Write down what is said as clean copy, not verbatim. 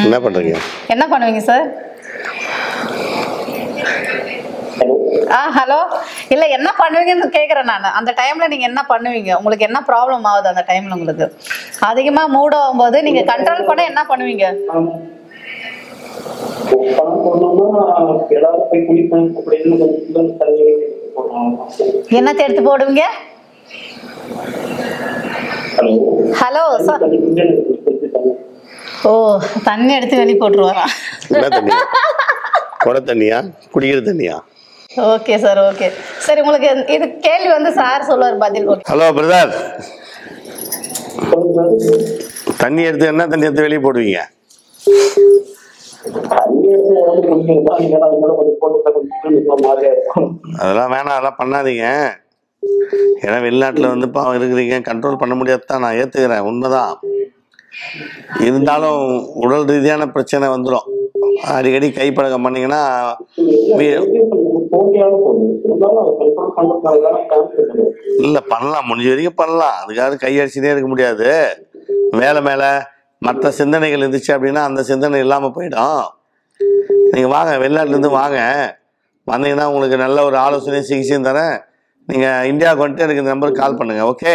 என்ன பண்றீங்க? என்ன பண்ணுவீங்க சார்? ஹலோ, இல்ல என்ன பண்ணுவீங்கன்னு கேக்குறேன் நான். அந்த டைம்ல நீங்க என்ன பண்ணுவீங்க? உங்களுக்கு என்ன ப்ராப்ளம் ஆகுது அந்த டைம்ல? உங்களுக்கு அதிகமா மூட் ஆகும்போது நீங்க கண்ட்ரோல் பண்ண என்ன பண்ணுவீங்க? என்னத்தை எடுத்து போடுவீங்க? Hello sir. ஓ, தண்ணி எடுத்து வெளியே போட்டுருவாரா? என்ன தண்ணியா? குட தண்ணியா, குடிக்கிற தண்ணியா? Okay sir, okay. சரி, உங்களுக்கு இது கேள்வி வந்து சார் சொல்லுவார் பதில். ஹலோ பிரதர், தண்ணி எடுத்து என்ன தண்ணி எடுத்து வெளியே போடுவீங்க? அதெல்லாம் வேணாம், அதெல்லாம் பண்ணாதீங்க. ஏன்னா வெளிநாட்டுல வந்து பாவம் இருக்கிறீங்க, கண்ட்ரோல் பண்ண முடியாதுதான், நான் ஏத்துக்கிறேன், உண்மைதான். இருந்தாலும் உடல் ரீதியான பிரச்சனை வந்துடும். அடிக்கடி கைப்பழக்கம் பண்ணீங்கன்னா இல்ல பண்ணலாம், முடிஞ்ச வரைக்கும் பண்ணலாம். அதுக்காக கையடிச்சுட்டே இருக்க முடியாது. வேலை மேல மற்ற சிந்தனைகள் இருந்துச்சு அப்படின்னா அந்த சிந்தனை இல்லாம போயிடும். நீங்க வாங்க, வெளிநாட்டுல இருந்து வாங்க. வந்தீங்கன்னா உங்களுக்கு நல்ல ஒரு ஆலோசனையும் சிகிச்சையும் தரேன். நீங்க இந்தியாவுக்கு வந்துட்டு எனக்கு இந்த நம்பருக்கு கால் பண்ணுங்க. ஓகே.